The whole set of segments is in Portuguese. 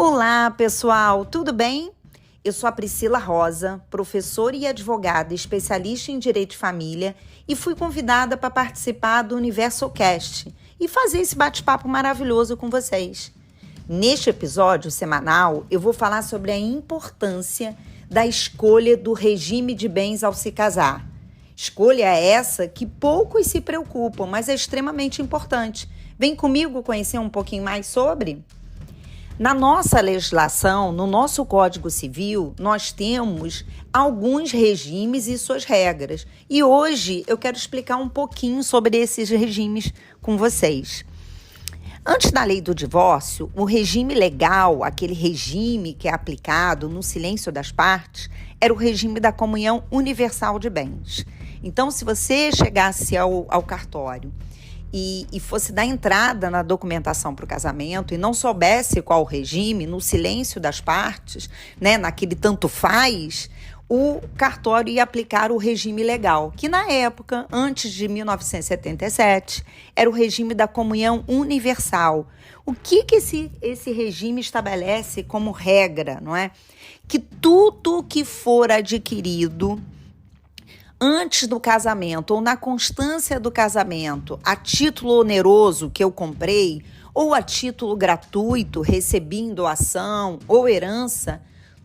Olá, pessoal, tudo bem? Eu sou a Priscila Rosa, professora e advogada especialista em Direito de Família e fui convidada para participar do UniversoCast e fazer esse bate-papo maravilhoso com vocês. Neste episódio semanal, eu vou falar sobre a importância da escolha do regime de bens ao se casar. Escolha essa que poucos se preocupam, mas é extremamente importante. Vem comigo conhecer um pouquinho mais sobre? Na nossa legislação, no nosso Código Civil, nós temos alguns regimes e suas regras. E hoje eu quero explicar um pouquinho sobre esses regimes com vocês. Antes da lei do divórcio, o regime legal, aquele regime que é aplicado no silêncio das partes, era o regime da comunhão universal de bens. Então, se você chegasse ao cartório e fosse dar entrada na documentação para o casamento e não soubesse qual o regime, no silêncio das partes, naquele tanto faz, o cartório ia aplicar o regime legal, que na época, antes de 1977, era o regime da comunhão universal. O que esse regime estabelece como regra, não é? Que tudo que for adquirido antes do casamento ou na constância do casamento, a título oneroso que eu comprei, ou a título gratuito, recebi em doação ou herança,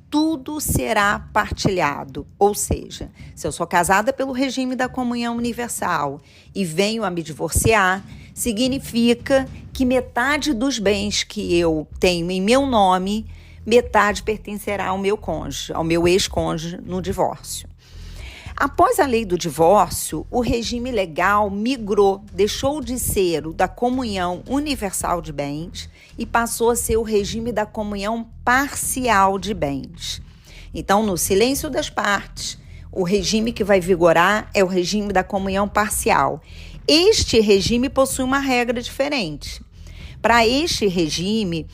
tudo será partilhado. Ou seja, se eu sou casada pelo regime da comunhão universal e venho a me divorciar, significa que metade dos bens que eu tenho em meu nome, metade pertencerá ao meu cônjuge, ao meu ex-cônjuge no divórcio. Após a lei do divórcio, o regime legal migrou, deixou de ser o da comunhão universal de bens e passou a ser o regime da comunhão parcial de bens. Então, no silêncio das partes, o regime que vai vigorar é o regime da comunhão parcial. Este regime possui uma regra diferente. Para este regime,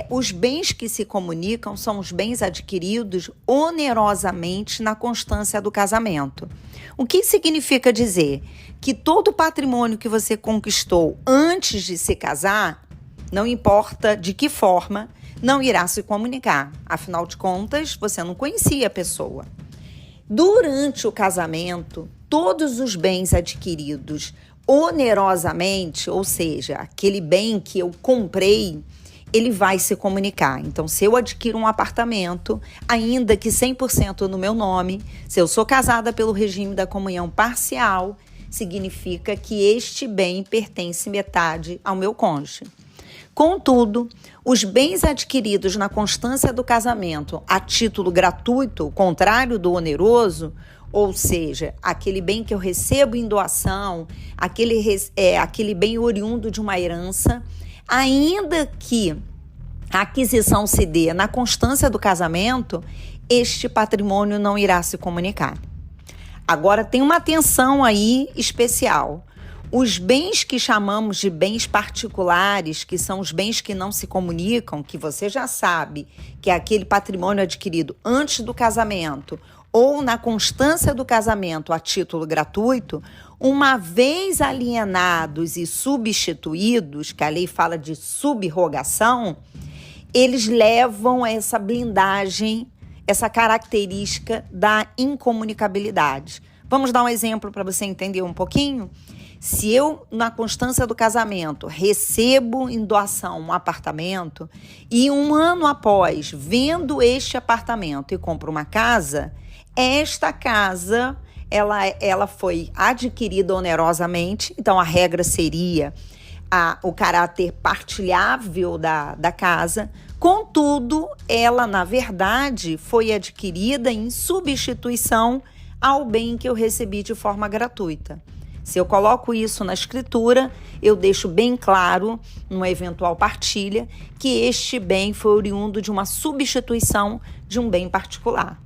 os bens que se comunicam são os bens adquiridos onerosamente na constância do casamento. O que significa dizer? Que todo o patrimônio que você conquistou antes de se casar, não importa de que forma, não irá se comunicar. Afinal de contas, você não conhecia a pessoa. Durante o casamento, todos os bens adquiridos onerosamente, ou seja, aquele bem que eu comprei, ele vai se comunicar. Então, se eu adquiro um apartamento, ainda que 100% no meu nome, se eu sou casada pelo regime da comunhão parcial, significa que este bem pertence metade ao meu cônjuge. Contudo, os bens adquiridos na constância do casamento a título gratuito, contrário do oneroso, ou seja, aquele bem que eu recebo em doação, aquele bem oriundo de uma herança, ainda que a aquisição se dê na constância do casamento, este patrimônio não irá se comunicar. Agora, tem uma atenção aí especial. Os bens que chamamos de bens particulares, que são os bens que não se comunicam, que você já sabe que é aquele patrimônio adquirido antes do casamento ou na constância do casamento a título gratuito, uma vez alienados e substituídos, que a lei fala de subrogação, eles levam essa blindagem, essa característica da incomunicabilidade. Vamos dar um exemplo para você entender um pouquinho? Se eu, na constância do casamento, recebo em doação um apartamento e um ano após vendo este apartamento e compro uma casa, esta casa ela foi adquirida onerosamente, então a regra seria o caráter partilhável da casa. Contudo, ela, na verdade, foi adquirida em substituição ao bem que eu recebi de forma gratuita. Se eu coloco isso na escritura, eu deixo bem claro, numa eventual partilha, que este bem foi oriundo de uma substituição de um bem particular.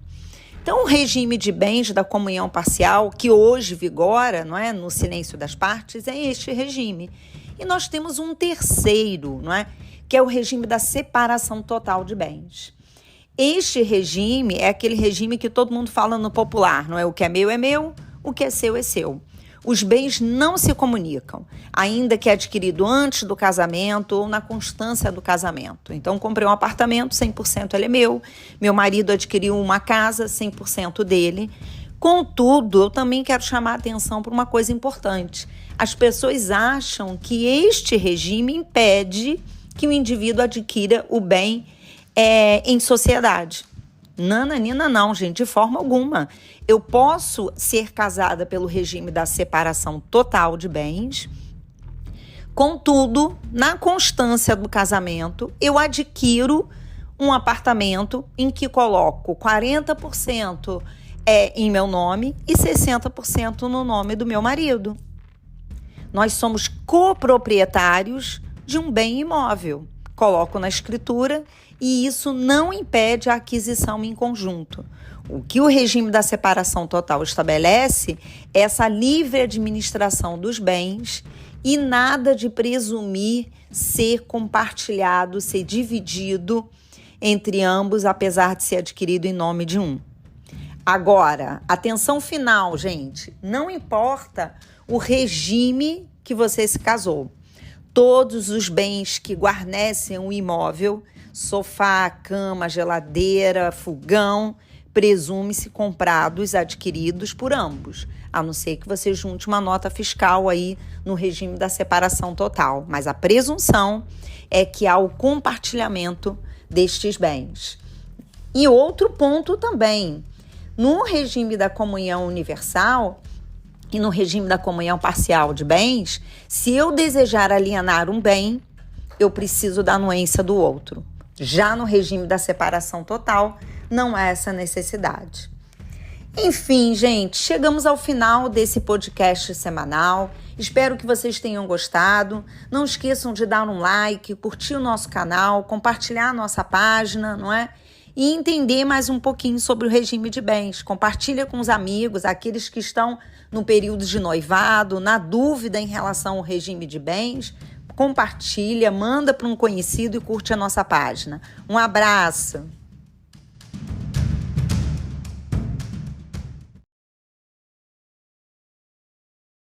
Então, o regime de bens da comunhão parcial, que hoje vigora, não é, no silêncio das partes, é este regime. E nós temos um terceiro, não é, que é o regime da separação total de bens. Este regime é aquele regime que todo mundo fala no popular, não é? O que é meu, o que é seu é seu. os bens não se comunicam, ainda que adquirido antes do casamento ou na constância do casamento. Então, comprei um apartamento, 100% ele é meu. Meu marido adquiriu uma casa, 100% dele. Contudo, eu também quero chamar a atenção para uma coisa importante. As pessoas acham que este regime impede que o indivíduo adquira o bem em sociedade. Nananina não, gente, de forma alguma. Eu posso ser casada pelo regime da separação total de bens. Contudo, na constância do casamento, eu adquiro um apartamento em que coloco 40% em meu nome e 60% no nome do meu marido. Nós somos coproprietários de um bem imóvel. Coloco na escritura e isso não impede a aquisição em conjunto. O que o regime da separação total estabelece é essa livre administração dos bens e nada de presumir ser compartilhado, ser dividido entre ambos, apesar de ser adquirido em nome de um. Agora, atenção final, gente, não importa o regime que você se casou. Todos os bens que guarnecem o imóvel, sofá, cama, geladeira, fogão, presume-se comprados, adquiridos por ambos, a não ser que você junte uma nota fiscal aí no regime da separação total. Mas a presunção é que há o compartilhamento destes bens. E outro ponto também, no regime da comunhão universal e no regime da comunhão parcial de bens, se eu desejar alienar um bem, eu preciso da anuência do outro. Já no regime da separação total, não há essa necessidade. Enfim, gente, chegamos ao final desse podcast semanal. Espero que vocês tenham gostado. Não esqueçam de dar um like, curtir o nosso canal, compartilhar a nossa página, não é? E entender mais um pouquinho sobre o regime de bens. Compartilha com os amigos, aqueles que estão no período de noivado, na dúvida em relação ao regime de bens. Compartilha, manda para um conhecido e curte a nossa página. Um abraço!